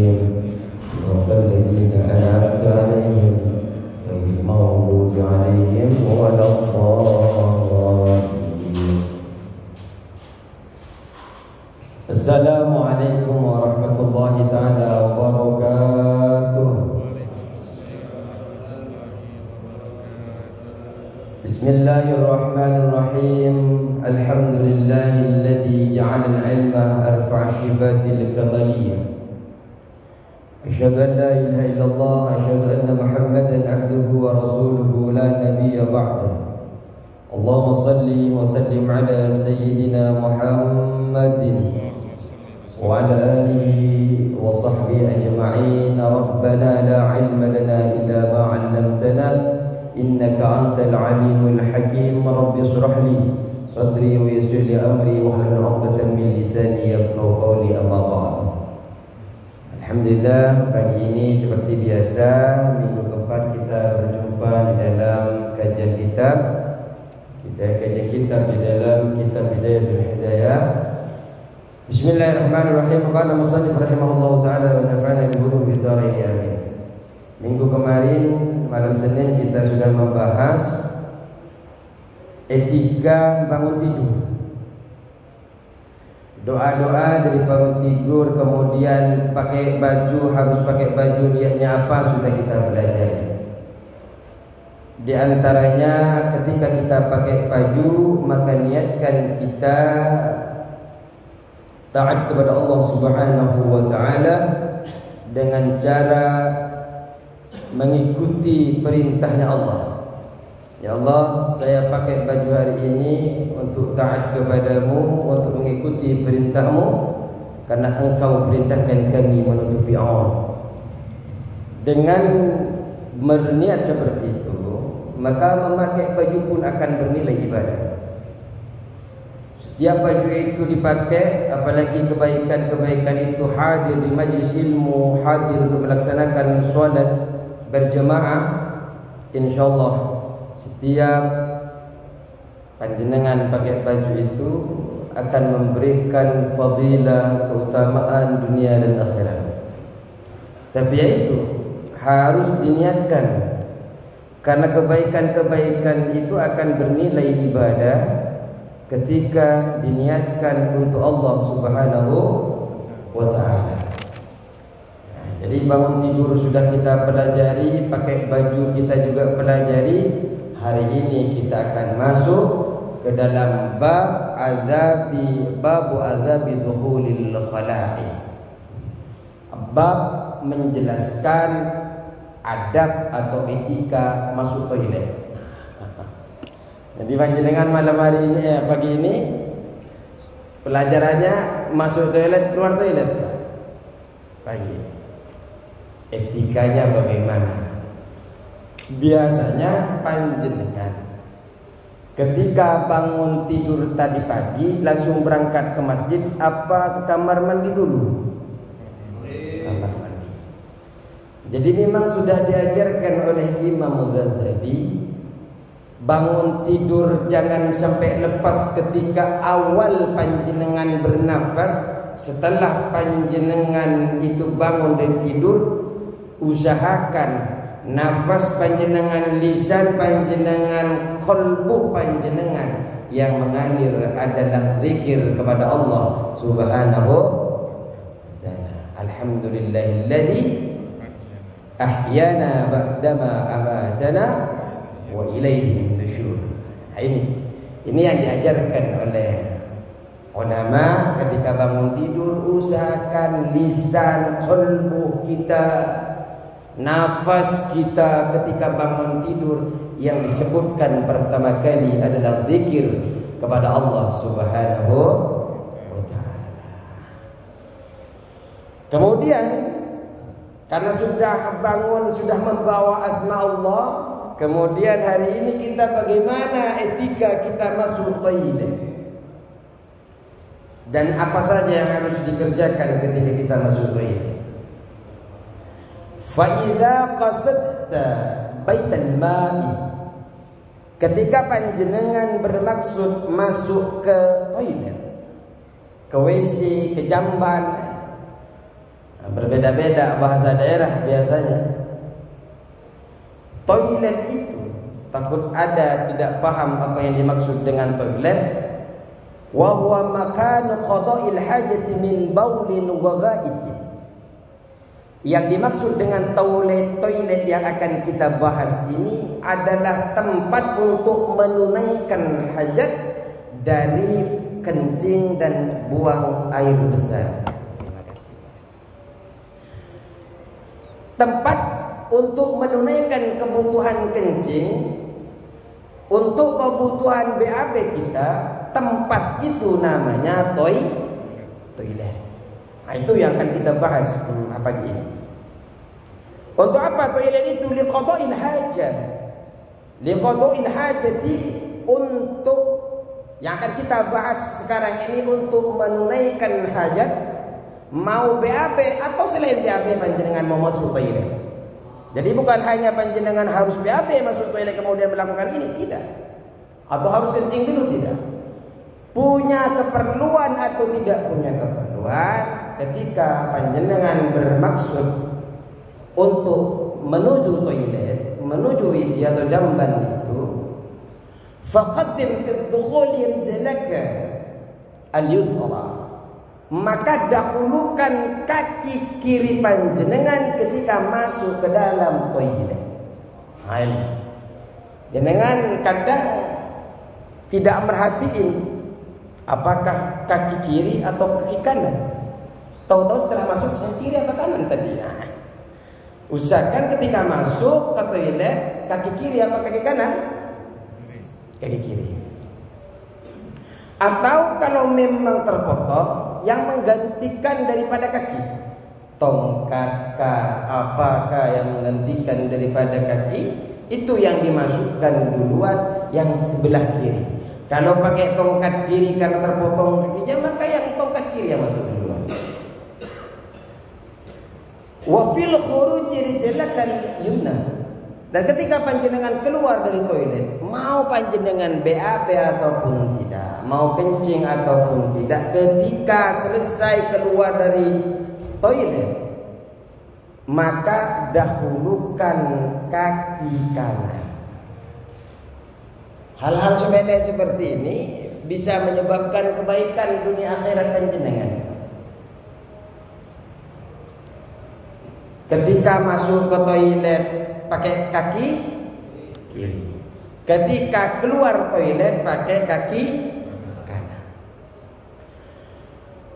المستقيم صراط الذين أنعمت عليهم غير المغضوب عليهم ولا الضالين. السلام عليكم ورحمة الله تعالى وبركاته. بسم الله الرحمن الرحيم. الحمد لله الذي جعل العلم أرفع الشفات الكمالية. أشهد أن لا إله إلا الله. أشهد أن محمدا عبده ورسوله لا نبي بعده. اللهم صل وسلم على سيدنا محمد وعلى آله وصحبه أجمعين. ربنا لا علم لنا إلا ما علمتنا إنك أنت العليم الحكيم. رب اشرح لي صدري ويسر لي أمري واحلل عقدة من لساني يفقهوا قولي. أما بعد. Alhamdulillah, pagi ini seperti biasa minggu keempat kita berjumpa di dalam kajian kitab. Kita kajian kitab di dalam kitab Bidayatul Hidayah. Bismillahirrahmanirrahim. Qala musannif rahimahullahu taala wa nafa'ana bihi fid dharain amin. Minggu kemarin malam Senin kita sudah membahas etika bangun tidur. Doa-doa dari bangun tidur, kemudian pakai baju, harus pakai baju, niatnya apa, sudah kita pelajari. Di antaranya ketika kita pakai baju, maka niatkan kita taat kepada Allah Subhanahu wa taala dengan cara mengikuti perintahnya Allah. Ya Allah, saya pakai baju hari ini untuk taat kepadamu, untuk mengikuti perintahmu, karena engkau perintahkan kami menutupi aurat. Dengan berniat seperti itu, maka memakai baju pun akan bernilai ibadah. Setiap baju itu dipakai, apalagi kebaikan-kebaikan itu hadir di majlis ilmu, hadir untuk melaksanakan sholat berjamaah, insyaallah setiap panjenengan pakai baju itu akan memberikan fadilah, keutamaan dunia dan akhirat. Tapi itu harus diniatkan, karena kebaikan-kebaikan itu akan bernilai ibadah ketika diniatkan untuk Allah Subhanahu wa ta'ala. Jadi bangun tidur sudah kita pelajari, pakai baju kita juga pelajari. Hari ini kita akan masuk ke dalam babu azabi dukhulil khala'i. Bab menjelaskan adab atau etika masuk toilet. Jadi panjenengan malam hari ini, pagi ini pelajarannya masuk toilet, keluar toilet pagi ini. Etikanya bagaimana? Biasanya panjenengan ketika bangun tidur tadi pagi langsung berangkat ke masjid apa ke kamar mandi dulu? Kamar mandi. Jadi memang sudah diajarkan oleh Imam Ghazali, bangun tidur jangan sampai lepas ketika awal panjenengan bernafas. Setelah panjenengan itu bangun dari tidur, usahakan nafas panjenengan, lisan panjenengan, qalbu panjenengan yang mengalir adalah zikir kepada Allah Subhanahu wa ta'ala. Alhamdulillahilladzi ahyana ba'dama amatana wa ilaihi nusyur. Ini yang diajarkan oleh ulama. Ketika bangun tidur, usahakan lisan, qalbu kita, nafas kita ketika bangun tidur yang disebutkan pertama kali adalah zikir kepada Allah Subhanahu wa ta'ala. Kemudian karena sudah bangun, sudah membawa asma Allah, kemudian hari ini kita bagaimana etika kita masuk toilet dan apa saja yang harus dikerjakan ketika kita masuk toilet. Fa'idha qasadta baital ma'i, ketika panjenengan bermaksud masuk ke toilet, ke WC, ke jamban, Berbeda-beda bahasa daerah biasanya. Toilet itu, takut ada tidak paham apa yang dimaksud dengan toilet. Wa huwa makanu qada'il hajati min baulin wa gha'itin. Yang dimaksud dengan toilet yang akan kita bahas ini adalah tempat untuk menunaikan hajat dari kencing dan buang air besar. Terima kasih. Tempat untuk menunaikan kebutuhan kencing, untuk kebutuhan BAB kita, tempat itu namanya toilet. Nah, itu yang akan kita bahas pagi ini. Untuk apa toilet itu? Liqada'il hajat. Liqada'il hajati, untuk yang akan kita bahas sekarang ini untuk menunaikan hajat, mau BAB atau selain BAB panjenengan mau masuk toilet. Jadi bukan hanya panjenengan harus BAB masuk toilet kemudian melakukan ini, tidak. Atau harus kencing dulu, tidak. Punya keperluan atau tidak punya keperluan, ketika panjenengan bermaksud untuk menuju toilet, menuju isi atau jamban itu, faqaddim fi dukhuli rijlaka al-yusra, maka dahulukan kaki kiri panjenengan ketika masuk ke dalam toilet. Jenengan kadang tidak merhatiin apakah kaki kiri atau kaki kanan. Tahu-tahu setelah masuk saya kiri apa kanan tadi ya. Usahakan ketika masuk ke toilet, kaki kiri apa kaki kanan? Kaki kiri. Atau kalau memang terpotong, yang menggantikan daripada kaki, tongkat kah, apakah yang menggantikan daripada kaki, itu yang dimasukkan duluan yang sebelah kiri. Kalau pakai tongkat kiri karena terpotong kakinya, maka yang tongkat kiri yang masuk duluan. Wa fil khuruji rijlakal yumna. Dan ketika panjenengan keluar dari toilet, mau panjenengan BAB ataupun tidak, mau kencing ataupun tidak, ketika selesai keluar dari toilet, maka dahulukan kaki kanan. Hal-hal sepele seperti ini bisa menyebabkan kebaikan dunia akhirat panjenengan. Ketika masuk ke toilet pakai kaki kiri, ketika keluar toilet pakai kaki kanan.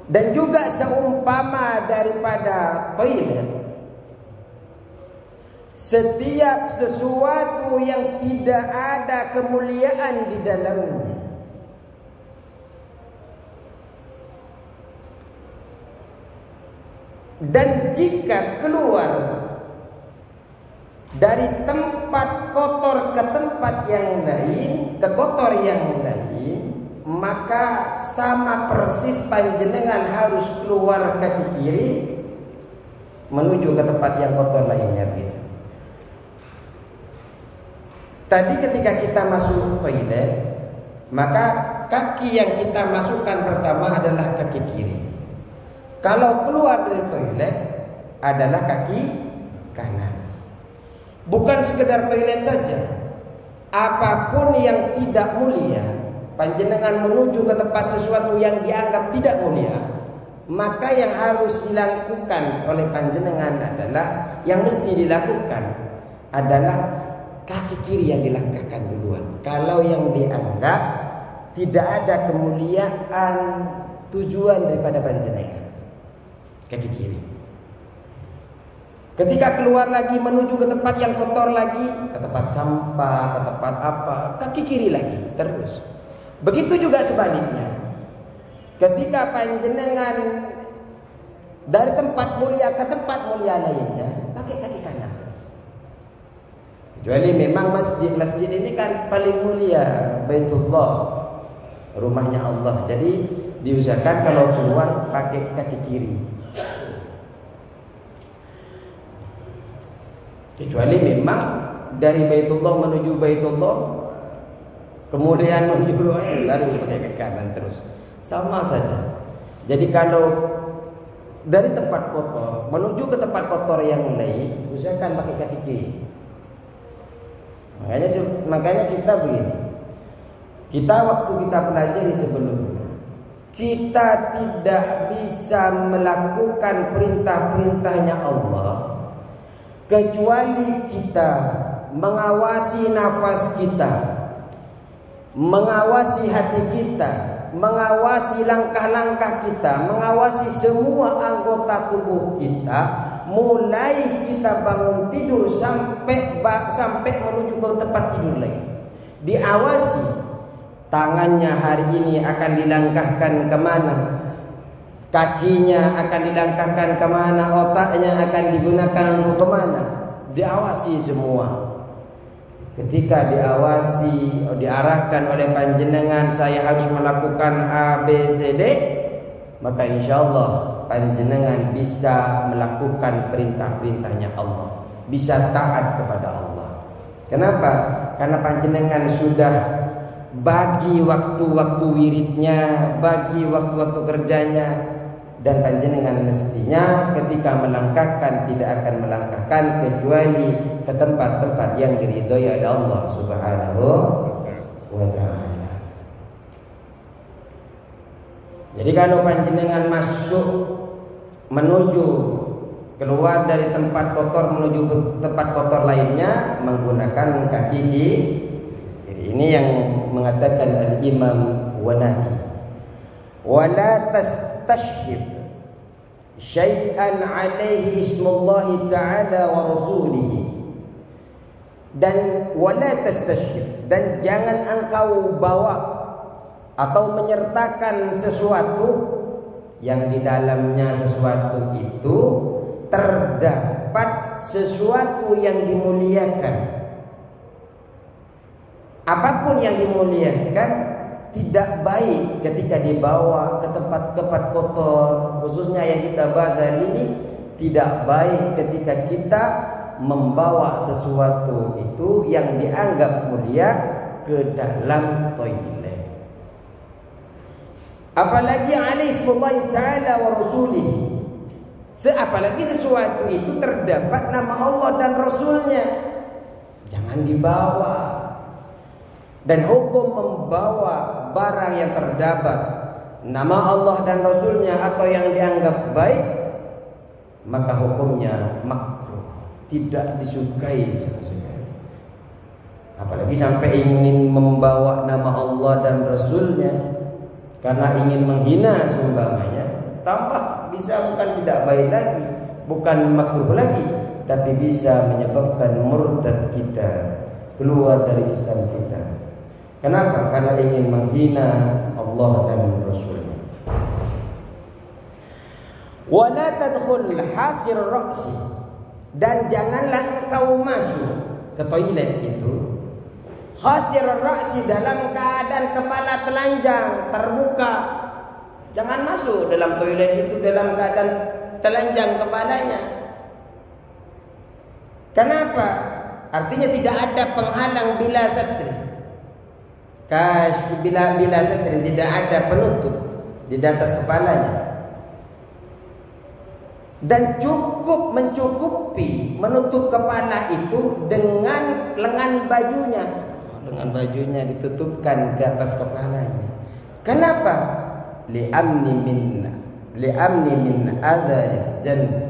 Dan juga seumpama daripada toilet, setiap sesuatu yang tidak ada kemuliaan di dalamnya, dan jika keluar dari tempat kotor ke tempat yang lain, ke kotor yang lain, maka sama persis panjenengan harus keluar kaki kiri menuju ke tempat yang kotor lainnya begitu. Tadi ketika kita masuk toilet, maka kaki yang kita masukkan pertama adalah kaki kiri. Kalau keluar dari toilet adalah kaki kanan. Bukan sekedar toilet saja, apapun yang tidak mulia, panjenengan menuju ke tempat sesuatu yang dianggap tidak mulia, maka yang harus dilakukan oleh panjenengan adalah, yang mesti dilakukan adalah kaki kiri yang dilangkahkan duluan. Kalau yang dianggap tidak ada kemuliaan tujuan daripada panjenengan, kaki kiri. Ketika keluar lagi menuju ke tempat yang kotor lagi, ke tempat sampah, ke tempat apa, kaki kiri lagi terus. Begitu juga sebaliknya. Ketika panjenengan dari tempat mulia ke tempat mulia lainnya, pakai kaki kanan terus. Kecuali memang masjid ini kan paling mulia, Baitullah, rumahnya Allah. Jadi diusahakan kalau keluar pakai kaki kiri. Kecuali memang dari Baitullah menuju Baitullah, kemudian menuju baru pakai kaki kanan terus, sama saja. Jadi kalau dari tempat kotor menuju ke tempat kotor yang lain, usahakan pakai kaki kiri. Makanya kita begini. Kita waktu kita pelajari sebelumnya, kita tidak bisa melakukan perintah-perintahnya Allah kecuali kita mengawasi nafas kita, mengawasi hati kita, mengawasi langkah-langkah kita, mengawasi semua anggota tubuh kita, mulai kita bangun tidur sampai menuju ke tempat tidur lagi. Diawasi. Tangannya hari ini akan dilangkahkan kemana, kakinya akan dilangkahkan kemana, otaknya akan digunakan untuk kemana. Diawasi semua. Ketika diawasi, diarahkan oleh panjenengan, saya harus melakukan A, B, C, D, maka insya Allah panjenengan bisa melakukan perintah-perintahnya Allah, bisa taat kepada Allah. Kenapa? Karena panjenengan sudah bagi waktu-waktu wiridnya, bagi waktu-waktu kerjanya, dan panjenengan mestinya ketika melangkahkan tidak akan melangkahkan kecuali ke tempat-tempat yang diridhoi oleh Allah Subhanahu wa ta'ala. Jadi kalau panjenengan masuk menuju keluar dari tempat kotor menuju ke tempat kotor lainnya menggunakan kaki kiri. Ini yang mengatakan Al-Imam Wanahi, wala tastashhid syai'an alaihi ismullahi ta'ala wa rasulihi, dan wala tastashhid, dan jangan engkau bawa atau menyertakan sesuatu yang di dalamnya sesuatu itu terdapat sesuatu yang dimuliakan. Apapun yang dimuliakan tidak baik ketika dibawa ke tempat-tempat kotor, khususnya yang kita bahas hari ini. Tidak baik ketika kita membawa sesuatu itu yang dianggap mulia ke dalam toilet. Apalagi alaihis ta'ala wa rasulihi, apalagi sesuatu itu terdapat nama Allah dan Rasulnya, jangan dibawa. Dan hukum membawa barang yang terdapat nama Allah dan Rasulnya atau yang dianggap baik, maka hukumnya makruh, tidak disukai sama sekali. Apalagi sampai ingin membawa nama Allah dan Rasulnya karena ingin menghina seumpamanya, tambah bisa bukan tidak baik lagi, bukan makruh lagi, tapi bisa menyebabkan murtad kita, keluar dari Islam kita. Kenapa? Karena ingin menghina Allah dan Rasulnya. Wala tadkhul hasir ra'si, dan janganlah engkau masuk ke toilet itu hasir ra'si dalam keadaan kepala telanjang terbuka. Jangan masuk dalam toilet itu dalam keadaan telanjang kepalanya. Kenapa? Artinya tidak ada penghalang bila satri. Bila satri, tidak ada penutup di atas kepalanya, dan cukup mencukupi menutup kepala itu dengan lengan bajunya. Lengan bajunya ditutupkan ke atas kepalanya. Kenapa? Li'amni min adzal jannah.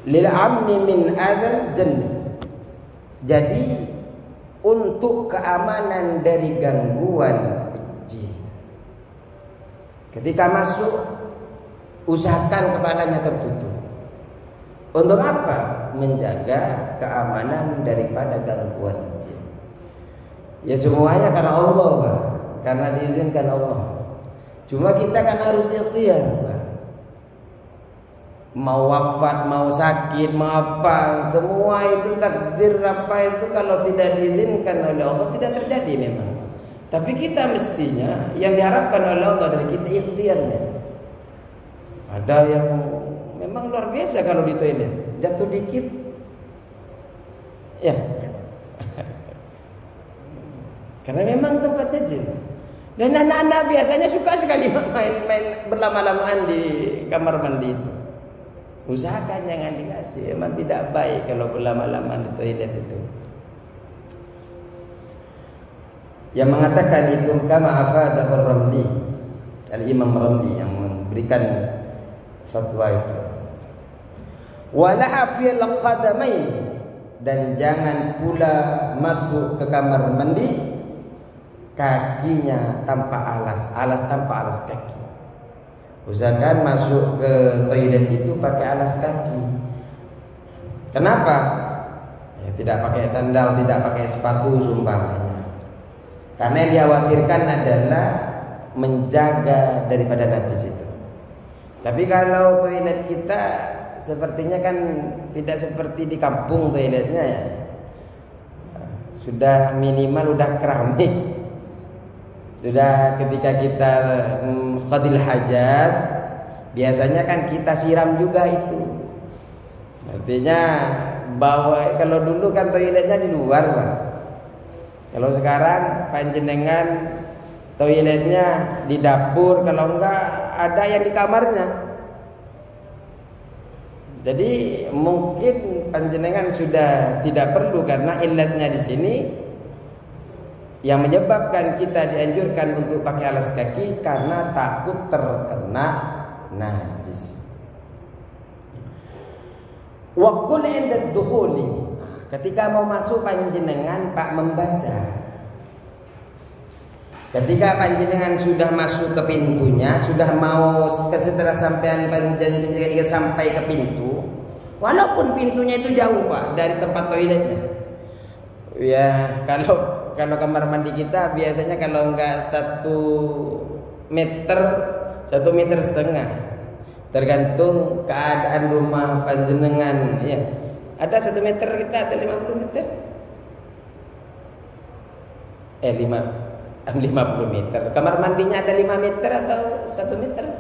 Lil'amni min adzal jannah. Jadi untuk keamanan dari gangguan jin, ketika masuk usahakan kepalanya tertutup. Untuk apa? Menjaga keamanan daripada gangguan jin. Ya semuanya karena Allah, Pak. Karena diizinkan Allah. Cuma kita kan harus ikhtiar, Pak. Mau wafat, mau sakit, mau apa, semua itu takdir apa itu kalau tidak diizinkan oleh Allah tidak terjadi memang. Tapi kita mestinya yang diharapkan oleh Allah dari kita ikhtiarnya. Ada yang memang luar biasa kalau di toilet, jatuh dikit ya. Karena memang tempatnya jin. Dan anak-anak biasanya suka sekali main berlama-lamaan di kamar mandi itu. Usahakan jangan dikasih. Memang tidak baik kalau berlama-lama di toilet itu. Yang mengatakan itu kama afadahu Ramli, Al-Imam Ramli yang memberikan fatwa itu. Walaha fil qadamain, dan jangan pula masuk ke kamar mandi kakinya tanpa alas tanpa alas kaki. Usahakan masuk ke toilet itu pakai alas kaki. Kenapa? Ya, tidak pakai sandal, tidak pakai sepatu umpamanya. Karena yang dikhawatirkan adalah menjaga daripada najis itu. Tapi kalau toilet kita sepertinya kan tidak seperti di kampung toiletnya ya. Sudah minimal udah keramik. Sudah ketika kita qadil hajat, biasanya kan kita siram juga itu. Artinya bahwa kalau dulu kan toiletnya di luar, Pak. Kalau sekarang panjenengan toiletnya di dapur, kalau enggak ada yang di kamarnya. Jadi mungkin panjenengan sudah tidak perlu, karena illatnya di sini yang menyebabkan kita dianjurkan untuk pakai alas kaki karena takut terkena najis. Wa qul 'inda dukhuli, ketika mau masuk panjenengan Pak membaca. Ketika panjenengan sudah masuk ke pintunya, sudah mau setelah sampean panjenengan sampai ke pintu, walaupun pintunya itu jauh Pak dari tempat toiletnya. Ya, kalau kamar mandi kita biasanya kalau enggak 1 meter, 1,5 meter, tergantung keadaan rumah panjenengan. Ya, ada 1 meter kita, ada 50 meter. 50 meter. Kamar mandinya ada 5 meter atau 1 meter?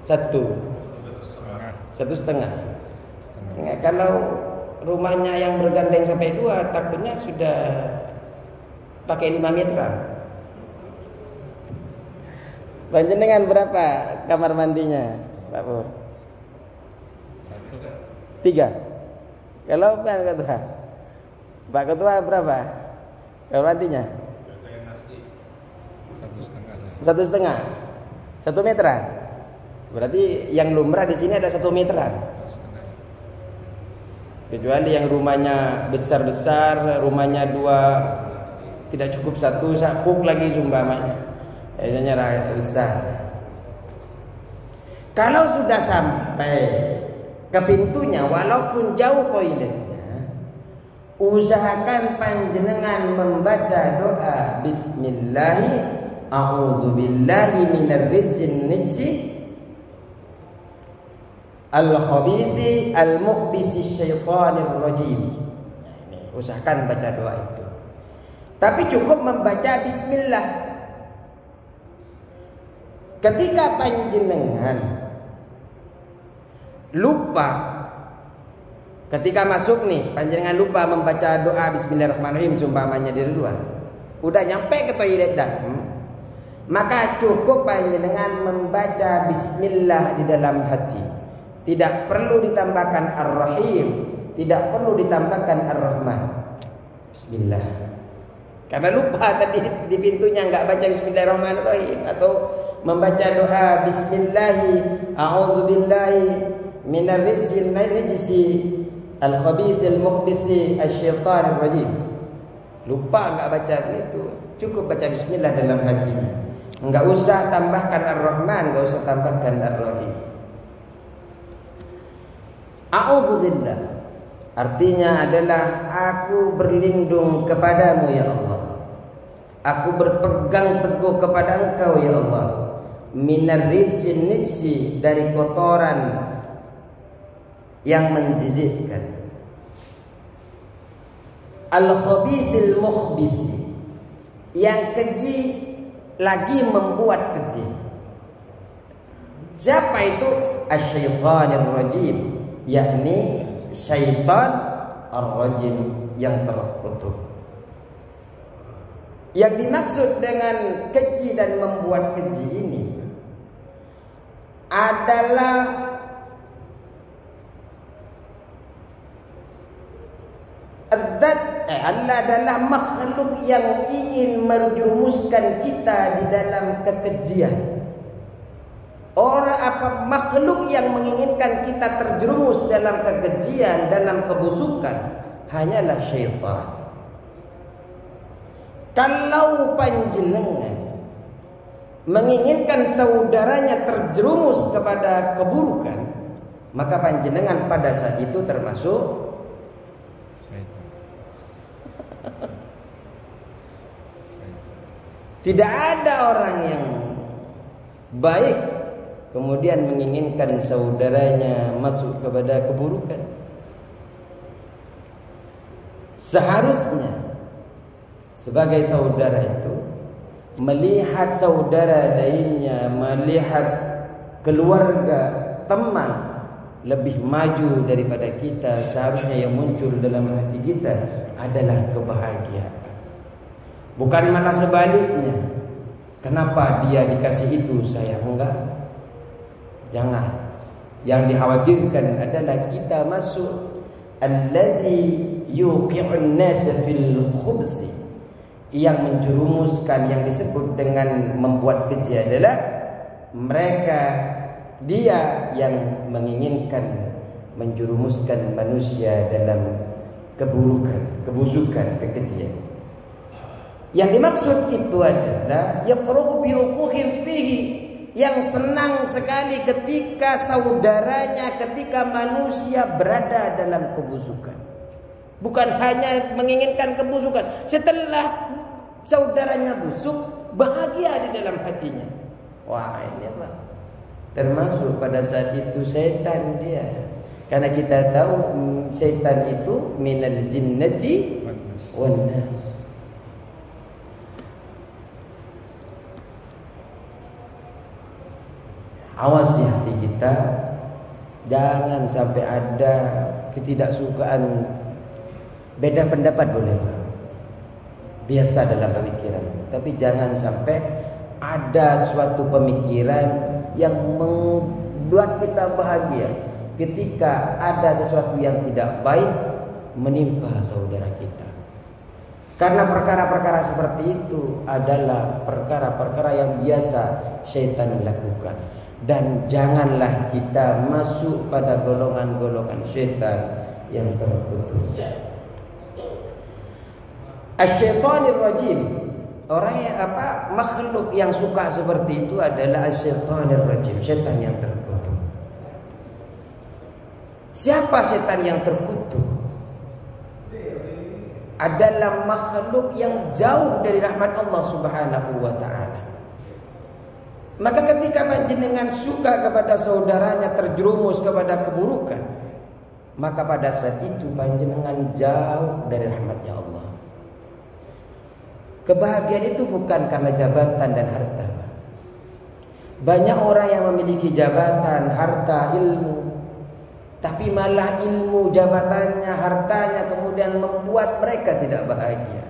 1,5. Enggak, kalau rumahnya yang bergandeng sampai 2, takutnya sudah pakai 5 meteran. Panjenengan berapa kamar mandinya, Pak Pur? 3. Kalau Pak Ketua? Pak Ketua berapa kamar mandinya? 1,5. 1 meteran. Berarti yang lumrah di sini ada 1 meteran. Kecuali yang rumahnya besar-besar, rumahnya 2, tidak cukup 1 sakuk lagi umpamanya. Biasanya besar. Kalau sudah sampai ke pintunya, walaupun jauh toiletnya, usahakan panjenengan membaca doa Bismillahi a'udzubillahi minarrijzin najsi al-khabisi al-mukhbisi syaitanir rajim. Usahakan baca doa itu. Tapi cukup membaca bismillah. Ketika panjenengan lupa, ketika masuk nih, panjenengan lupa membaca doa bismillahirrahmanirrahim seumpamanya dari luar, udah nyampe ke toilet dalam, maka cukup panjenengan membaca bismillah di dalam hati. Tidak perlu ditambahkan Ar-Rahim, tidak perlu ditambahkan Ar-Rahman. Bismillah. Karena lupa tadi di pintunya enggak baca Bismillahirrahmanirrahim, atau membaca doa Bismillahi a'udzubillahi minarrijzin najsi al-khabithil mukhbisi asyaitanir rajim. Lupa enggak baca itu, cukup baca Bismillah dalam hatinya. Enggak usah tambahkan Ar-Rahman, enggak usah tambahkan Ar-Rahim. A'udzubillah artinya adalah aku berlindung kepadamu ya Allah. Aku berpegang teguh kepada Engkau ya Allah. Minarrijzin najsi, dari kotoran yang menjijikkan. Al-khabithil mukhbisi, yang keji lagi membuat keji. Siapa itu? Asyaitanir rajim, yakni syaitan ar-rajim yang terkutuk. Yang dimaksud dengan keji dan membuat keji ini adalah Allah adalah makhluk yang ingin menjerumuskan kita di dalam kekejian. Makhluk yang menginginkan kita terjerumus dalam kekejian, dalam kebusukan hanyalah syaitan. Kalau panjenengan menginginkan saudaranya terjerumus kepada keburukan, maka panjenengan pada saat itu termasuk tidak ada orang yang baik kemudian menginginkan saudaranya masuk kepada keburukan. Seharusnya sebagai saudara itu melihat saudara lainnya, melihat keluarga, teman lebih maju daripada kita, seharusnya yang muncul dalam hati kita adalah kebahagiaan. Bukan malah sebaliknya. Kenapa dia dikasih itu, saya enggak? Jangan. Yang dikhawatirkan adalah kita masuk alladzi yuqi'un nas fil khubsi, yang menjerumuskan, yang disebut dengan membuat keji adalah dia yang menginginkan menjerumuskan manusia dalam keburukan, kebusukan, kekejian. Yang dimaksud itu adalah yafrahu bi uquhim fihi, yang senang sekali ketika saudaranya, ketika manusia berada dalam kebusukan. Bukan hanya menginginkan kebusukan, setelah saudaranya busuk, bahagia di dalam hatinya. Wah, ini apa? Termasuk pada saat itu setan dia. Karena kita tahu setan itu minal jinnati wan nas. Awasi hati kita, jangan sampai ada ketidaksukaan. Beda pendapat boleh, biasa dalam pemikiran, tapi jangan sampai ada suatu pemikiran yang membuat kita bahagia ketika ada sesuatu yang tidak baik menimpa saudara kita. Karena perkara-perkara seperti itu adalah perkara-perkara yang biasa syaitan lakukan. Dan janganlah kita masuk pada golongan-golongan syaitan yang terkutuk. Asy-syaitanir rajim, orang yang makhluk yang suka seperti itu adalah asy-syaitanir rajim, syaitan yang terkutuk. Siapa syaitan yang terkutuk? Adalah makhluk yang jauh dari rahmat Allah Subhanahu wa taala. Maka ketika panjenengan suka kepada saudaranya terjerumus kepada keburukan, maka pada saat itu panjenengan jauh dari rahmatnya Allah. Kebahagiaan itu bukan karena jabatan dan harta. Banyak orang yang memiliki jabatan, harta, ilmu, tapi malah ilmu, jabatannya, hartanya kemudian membuat mereka tidak bahagia.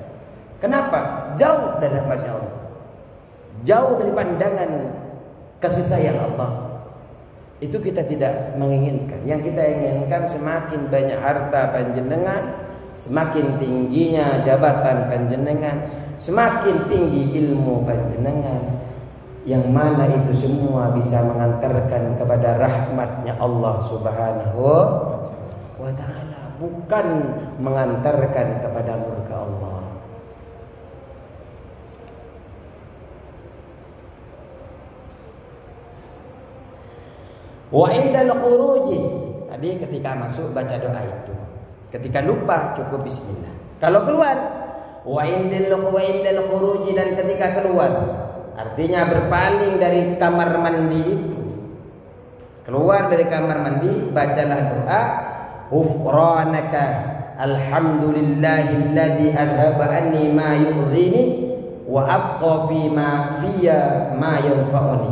Kenapa? Jauh dari rahmatnya Allah, jauh dari pandangan kasih sayang Allah. Itu kita tidak menginginkan. Yang kita inginkan semakin banyak harta panjenengan, semakin tingginya jabatan panjenengan, semakin tinggi ilmu panjenengan, yang mana itu semua bisa mengantarkan kepada rahmatnya Allah Subhanahu wa ta'ala, bukan mengantarkan kepada murka Allah. Wa indal khuruji, tadi ketika masuk baca doa itu. Ketika lupa cukup bismillah. Kalau keluar, wa indal khuruji, dan ketika keluar, artinya berpaling dari kamar mandi itu. Keluar dari kamar mandi, bacalah doa ghufranaka alhamdulillahilladzi adhaba anni ma yu'dhini wa abqa fi ma fiyya ma yanfa'uni.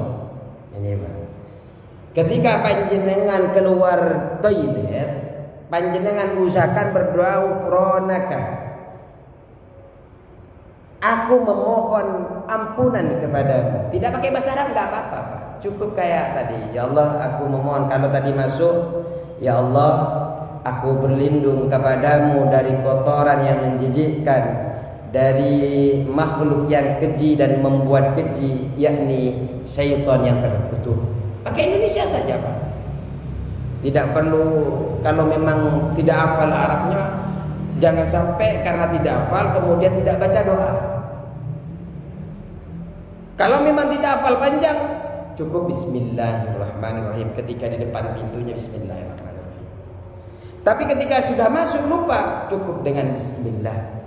Ini Pak. Ketika panjenengan keluar toilet, panjenengan usahakan berdoa ghufranaka. Aku memohon ampunan kepadamu. Tidak pakai bahasa Arab nggak apa-apa, Pak. Cukup kayak tadi. Ya Allah, aku memohon. Kalau tadi masuk, ya Allah, aku berlindung kepadamu dari kotoran yang menjijikkan, dari makhluk yang keji dan membuat keji, yakni syaitan yang terkutuk. Pakai Indonesia saja, Pak. Tidak perlu, kalau memang tidak hafal Arabnya, jangan sampai karena tidak hafal kemudian tidak baca doa. Kalau memang tidak hafal panjang, cukup Bismillahirrahmanirrahim. Ketika di depan pintunya Bismillahirrahmanirrahim. Tapi ketika sudah masuk lupa, cukup dengan Bismillah.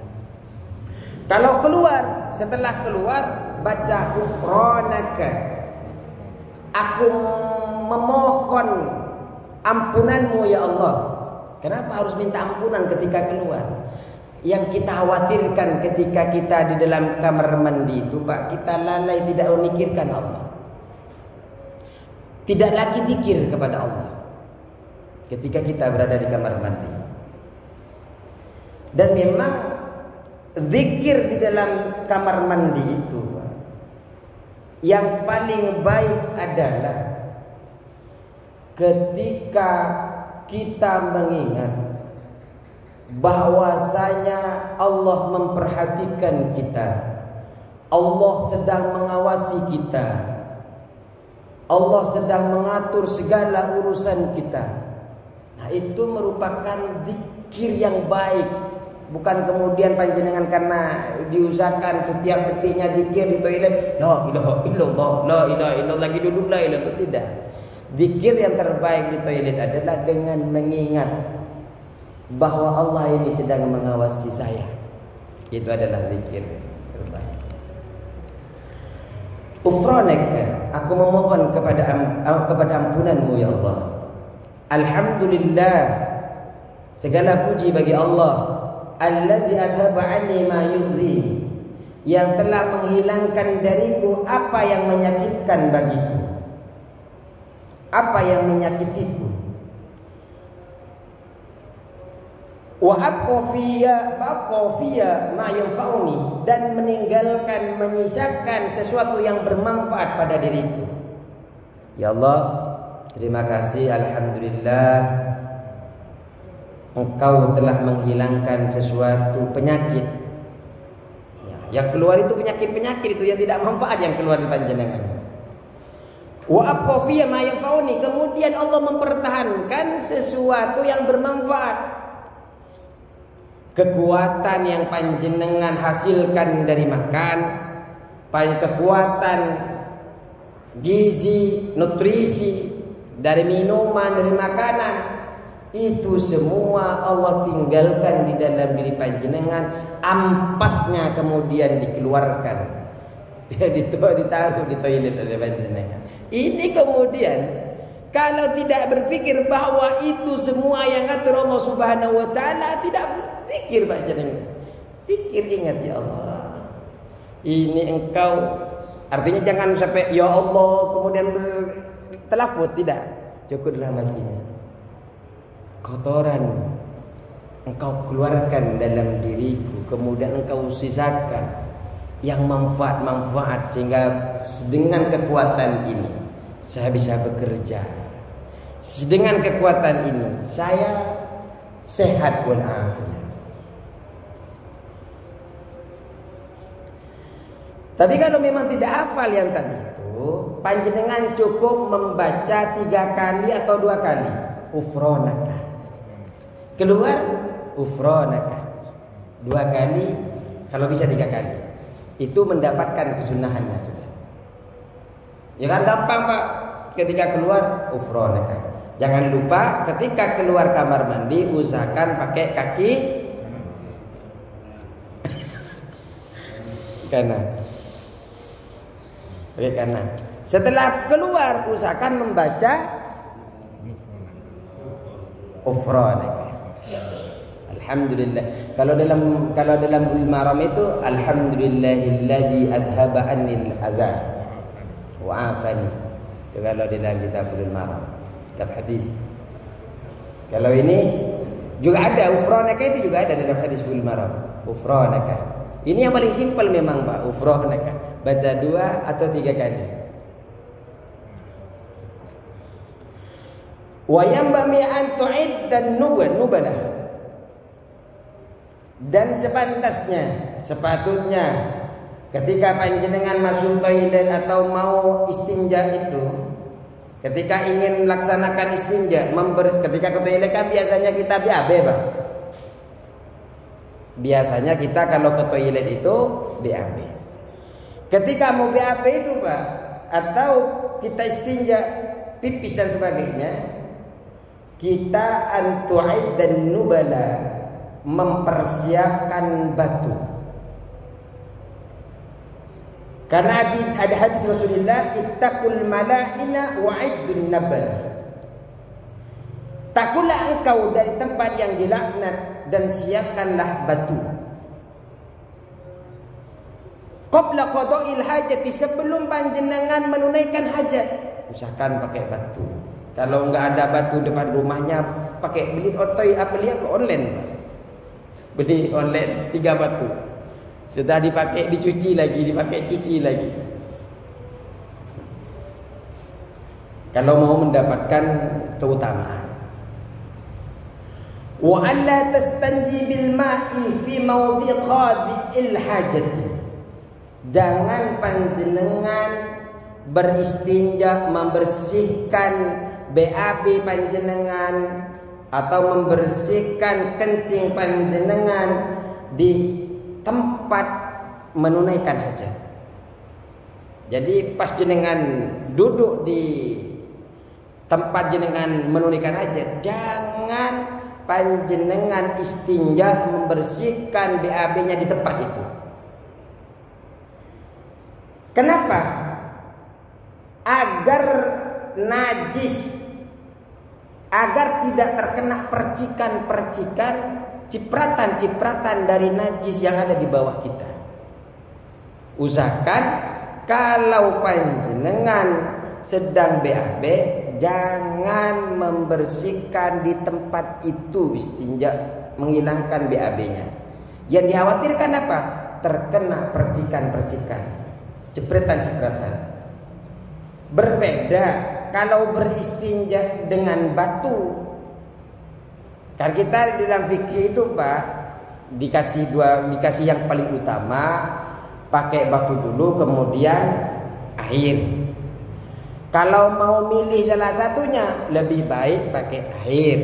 Kalau keluar, setelah keluar baca ghufranaka. Aku memohon ampunanmu ya Allah. Kenapa harus minta ampunan ketika keluar? Yang kita khawatirkan ketika kita di dalam kamar mandi itu, Pak, kita lalai tidak memikirkan Allah. Tidak lagi zikir kepada Allah ketika kita berada di kamar mandi. Dan memang zikir di dalam kamar mandi itu, Pak, yang paling baik adalah ketika kita mengingat bahwasanya Allah memperhatikan kita, Allah sedang mengawasi kita, Allah sedang mengatur segala urusan kita. Nah, itu merupakan zikir yang baik. Bukan kemudian panjenengan karena diusahakan setiap detiknya zikir di toilet, la ilaha illallah, la ilaha illallah, lagi duduk la ilaha illallah, tidak. Zikir yang terbaik di toilet adalah dengan mengingat bahwa Allah ini sedang mengawasi saya. Itu adalah zikir terbaik. Ghufranaka, aku memohon kepada ampunanmu ya Allah. Alhamdulillah, segala puji bagi Allah. Alladzi adhaba anni ma yudhini, yang telah menghilangkan dariku apa yang menyakitkan bagiku, apa yang menyakitiku. Wa abqa fiyya ma yanfa'uni, dan meninggalkan, menyisakan sesuatu yang bermanfaat pada diriku. Ya Allah, terima kasih, alhamdulillah Engkau telah menghilangkan sesuatu penyakit. Yang keluar itu penyakit-penyakit itu yang tidak manfaat, yang keluar di panjenengan. Wa abqa fiyya ma yanfa'uni, kemudian Allah mempertahankan sesuatu yang bermanfaat. Kekuatan yang panjenengan hasilkan dari makan, kekuatan gizi, nutrisi dari minuman, dari makanan, itu semua Allah tinggalkan di dalam diri panjenengan, ampasnya kemudian dikeluarkan. Dia ditaruh di toilet oleh panjenengan. Ini kemudian kalau tidak berpikir bahwa itu semua yang atur Allah Subhanahu wa taala, tidak berpikir panjenengan. Pikir, ingat ya Allah. Ini engkau, artinya jangan sampai ya Allah kemudian bertelafut, tidak. Cukuplah matinya. Kotoran engkau keluarkan dalam diriku, kemudian engkau sisakan yang manfaat-manfaat, sehingga dengan kekuatan ini saya bisa bekerja. Dengan kekuatan ini saya sehat walafiat. Tapi kalau memang tidak hafal yang tadi itu, panjenengan cukup membaca 3 kali atau 2 kali. Ghufranaka. Keluar ghufranaka 2 kali, kalau bisa 3 kali. Itu mendapatkan kesunahannya sudah. Ya kan gampang, Pak. Ketika keluar ghufranaka. Jangan lupa ketika keluar kamar mandi usahakan pakai kaki kanan. Pakai kanan. Setelah keluar usahakan membaca ghufranaka. Alhamdulillah. Kalau dalam Bulughul Maram itu alhamdulillahilladzi adhaba annil adza wa afani. Itu kalau dalam kitab Bulughul Maram, kitab hadis. Kalau ini juga ada ghufranaka, itu juga ada dalam hadis Bulughul Maram. Ghufranaka. Ini yang paling simpel memang Pak, ufroh mereka. Baca 2 atau 3 kali. Wa yanbaghi an tu'id dan nubalah. Dan sepatutnya ketika panjenengan masuk toilet atau mau istinja itu, ketika ingin melaksanakan istinja, ketika ke toilet kan biasanya kita BAB Pak. Biasanya kita kalau ke toilet itu BAB. Ketika mau BAB itu Pak, atau kita istinja, pipis dan sebagainya, kita antu'id dan nubala, mempersiapkan batu. Karena ada hadis Rasulullah, ittaqul mala'ina wa'iddun nabala. Takutlah engkau dari tempat yang dilaknat dan siapkanlah batu. Qabla qada'il hajati, sebelum panjenengan menunaikan hajat, usahakan pakai batu. Kalau enggak ada batu depan rumahnya, beli online. Beli online 3 batu. Sudah dipakai dicuci lagi. Kalau mau mendapatkan keutamaan. Wa alla tastanji bil ma'i fi mawdi qadi'il hajati. Jangan panjenengan beristinja, membersihkan BAB panjenengan atau membersihkan kencing panjenengan di tempat menunaikan hajat. Jadi pas jenengan duduk di tempat jenengan menunaikan hajat, jangan panjenengan istinja membersihkan BAB-nya di tempat itu. Kenapa? Agar najis, agar tidak terkena percikan-percikan, cipratan-cipratan dari najis yang ada di bawah kita. Usahakan kalau panjenengan sedang BAB, jangan membersihkan di tempat itu istinja, menghilangkan BAB-nya. Yang dikhawatirkan apa? Terkena percikan-percikan, cipratan-cipratan. Berbeda kalau beristinja dengan batu. Kan kita di dalam fikih itu Pak dikasih yang paling utama, pakai batu dulu kemudian air. Kalau mau milih salah satunya, lebih baik pakai air.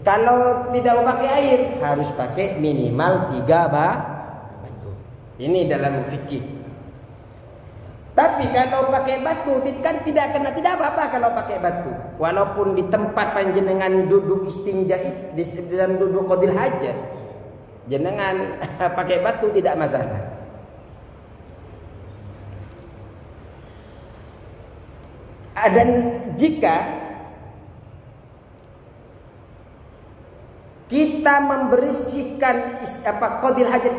Kalau tidak mau pakai air, harus pakai minimal 3 batu. Ini dalam fikih. Tapi kalau pakai batu kan tidak apa-apa kalau pakai batu. Walaupun di tempat panjenengan duduk istinja dan duduk qadil hajat, jenengan pakai batu tidak masalah. Dan jika kita membersihkan qadil hajat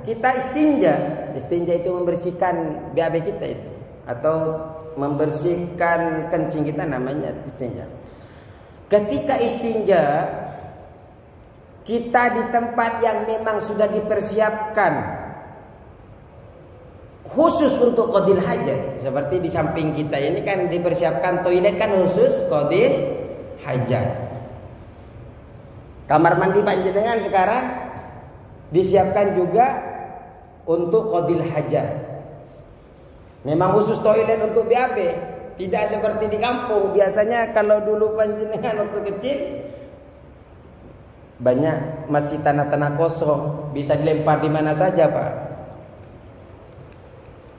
kita istinja itu membersihkan BAB kita itu, atau membersihkan kencing kita, namanya istinja. Ketika istinja kita di tempat yang memang sudah dipersiapkan khusus untuk qadil hajat, seperti di samping kita ini kan dipersiapkan toilet kan khusus qadil hajat. Kamar mandi panjenengan sekarang disiapkan juga untuk qadil hajat. Memang khusus toilet untuk BAB, tidak seperti di kampung. Biasanya kalau dulu panjenengan waktu kecil banyak masih tanah-tanah kosong, bisa dilempar di mana saja Pak.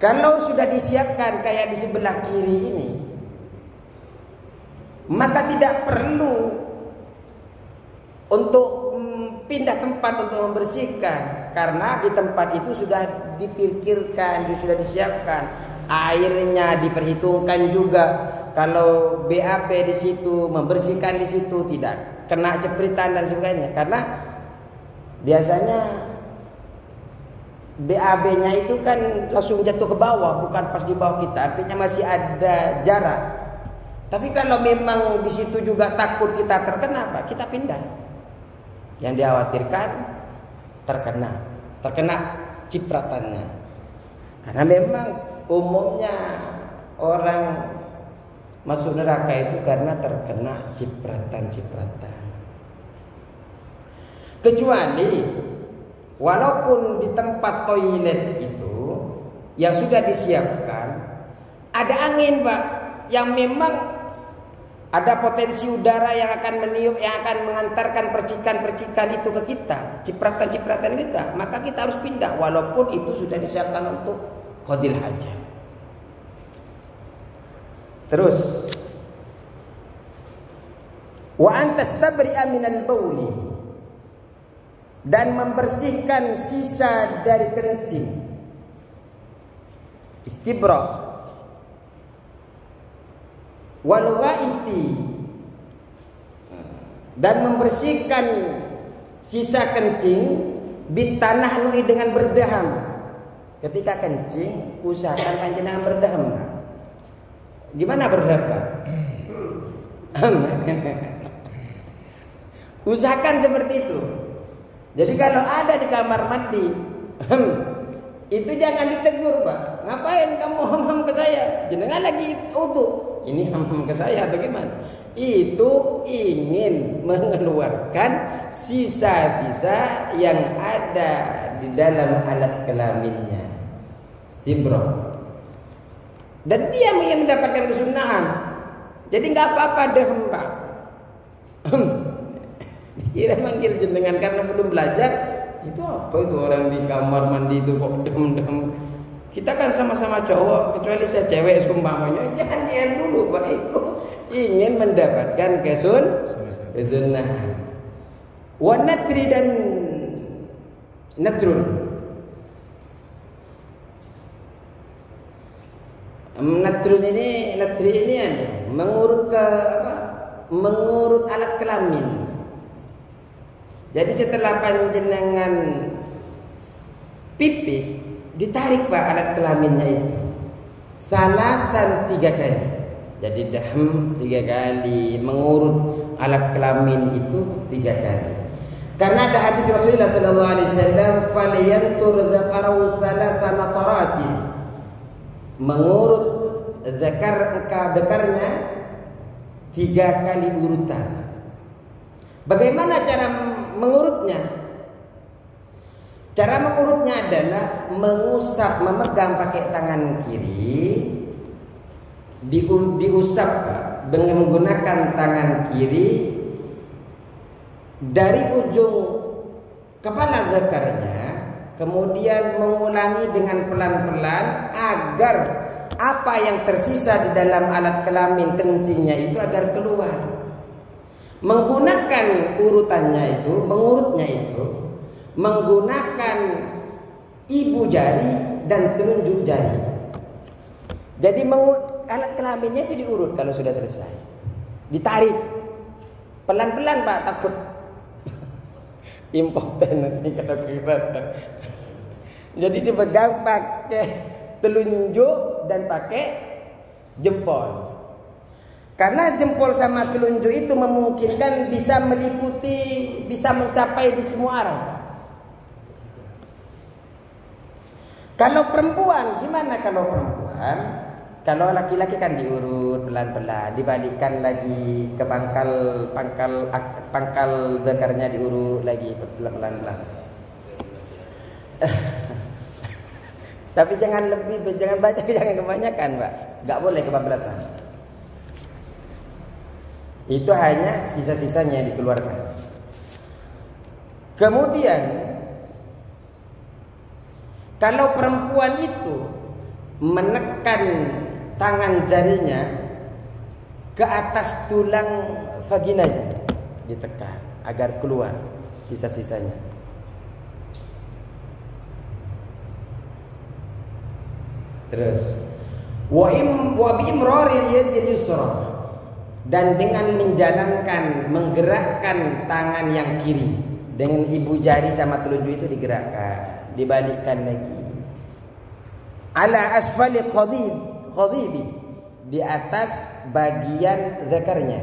Kalau sudah disiapkan kayak di sebelah kiri ini, maka tidak perlu untuk pindah tempat untuk membersihkan, karena di tempat itu sudah dipikirkan, sudah disiapkan. Airnya diperhitungkan juga. Kalau BAB di situ, membersihkan di situ, tidak kena cepritan dan sebagainya. Karena biasanya BAB-nya itu kan langsung jatuh ke bawah, bukan pas di bawah kita. Artinya masih ada jarak. Tapi kalau memang di situ juga takut kita terkena, Pak, kita pindah. Yang dikhawatirkan terkena cipratannya. Karena memang umumnya orang masuk neraka itu karena terkena cipratan-cipratan. Kecuali walaupun di tempat toilet itu yang sudah disiapkan ada angin, Pak, yang memang ada potensi udara yang akan meniup, yang akan mengantarkan percikan-percikan itu ke kita, cipratan-cipratan kita, maka kita harus pindah walaupun itu sudah disiapkan untuk qadil hajat. Terus wa antastabri'a minal bauli, dan membersihkan sisa dari kencing. Istibra wal ghaiti, dan membersihkan sisa kencing bitanahnu'i dengan berdaham. Ketika kencing usahakan panjenengan berdaham, Pak. Gimana berdaham, Pak? Usahakan seperti itu. Jadi kalau ada di kamar mandi, itu jangan ditegur, Pak. Ngapain kamu ham-ham ke saya? Jenengan lagi wudu. Ini ham-ham ke saya atau gimana? Itu ingin mengeluarkan sisa-sisa yang ada di dalam alat kelaminnya. Istibra. Dan dia ingin mendapatkan kesunahan. Jadi nggak apa-apa dehem, Pak. Dikira manggil jenengan karena belum belajar. Itu apa itu orang di kamar mandi itu kok dem-dem. Kita kan sama-sama cowok, kecuali saya cewek seumpamanya. Jangan dulu, Pak, itu ingin mendapatkan kesunahan. Wa natri dan natrun. Natri ini ada mengurut ke apa? Mengurut alat kelamin. Jadi setelah panjenengan pipis, ditarik, Pak, alat kelaminnya itu. Salasan 3 kali. Jadi dahm 3 kali, mengurut alat kelamin itu 3 kali. Karena ada hadis Rasulullah sallallahu alaihi wasallam, "Falyantur dzakarahu salasan taratin." Mengurut zakarnya 3 kali urutan. Bagaimana cara mengurutnya? Cara mengurutnya adalah mengusap, memegang pakai tangan kiri, diusap dengan menggunakan tangan kiri dari ujung kepala zakarnya, kemudian mengulangi dengan pelan-pelan agar apa yang tersisa di dalam alat kelamin kencingnya itu agar keluar. Menggunakan urutannya itu, mengurutnya itu menggunakan ibu jari dan telunjuk jari. Jadi alat kelaminnya itu diurut kalau sudah selesai. Ditarik pelan-pelan, Pak, takut impoten nanti kalau kira. Jadi dipegang pakai telunjuk dan pakai jempol. Karena jempol sama telunjuk itu memungkinkan bisa meliputi, bisa mencapai di semua arah. Kalau perempuan, gimana kalau perempuan? Kalau laki-laki kan diurut pelan-pelan, dibalikkan lagi ke pangkal zakarnya, diurut lagi pelan-pelan. Tapi jangan banyak, jangan kebanyakan, Pak. Enggak boleh kebablasan. Itu hanya sisa-sisanya yang dikeluarkan. Kemudian kalau perempuan itu menekan tangan jarinya ke atas tulang vaginanya, ditekan agar keluar sisa-sisanya. Terus wa bi'imraril yadil yusra, dan dengan menjalankan, menggerakkan tangan yang kiri dengan ibu jari sama telunjuk itu digerakkan, dibalikkan lagi. Ala asfali qadhibi, di atas bagian zakarnya.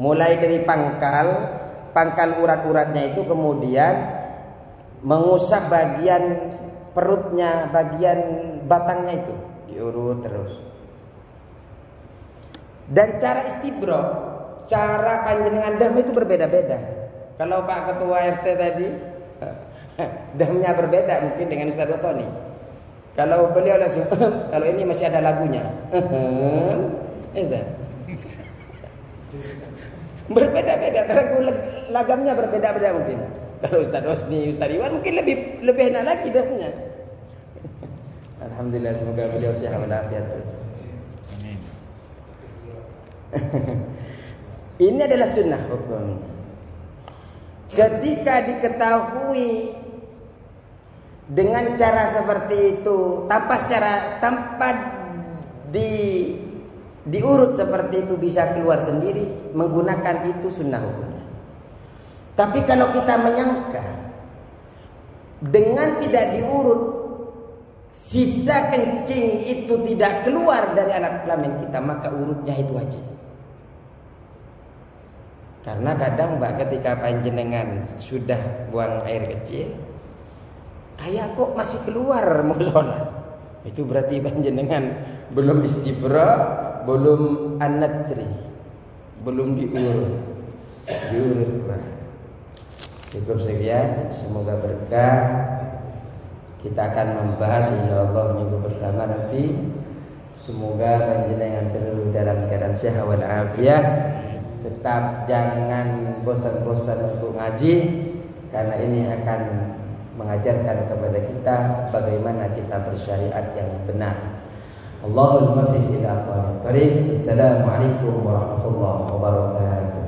Mulai dari pangkal urat-uratnya itu, kemudian mengusap bagian perutnya, bagian batangnya itu diurut terus. Dan cara istibro, cara panjenengan dam itu berbeda-beda. Kalau Pak Ketua RT tadi damnya berbeda mungkin dengan Ustaz Tony. Kalau beliau langsung kalau ini masih ada lagunya. Berbeda-beda, lagamnya berbeda-beda mungkin. Kalau Ustaz Hosni, Ustaz Iwan mungkin lebih enak lagi damnya. Alhamdulillah, semoga beliau sehat walafiat terus. Amin. Ini adalah sunnah hukum. Ketika diketahui dengan cara seperti itu, tanpa diurut seperti itu bisa keluar sendiri, menggunakan itu sunnah hukumnya. Tapi kalau kita menyangka dengan tidak diurut, sisa kencing itu tidak keluar dari alat kelamin kita, maka urutnya itu wajib. Karena kadang Mbak ketika panjenengan sudah buang air kecil, kayak kok masih keluar mau sholat, itu berarti panjenengan belum istibra, belum an-natri, belum diurut. Cukup sekian, semoga berkah. Kita akan membahas insyaallah minggu pertama nanti. Semoga panjenengan seluruh dalam keadaan sehat wal afiat. Tetap jangan bosan-bosan untuk ngaji, karena ini akan mengajarkan kepada kita bagaimana kita bersyariat yang benar. Allahumma fi ila aqwamit thariq. Assalamualaikum warahmatullahi wabarakatuh.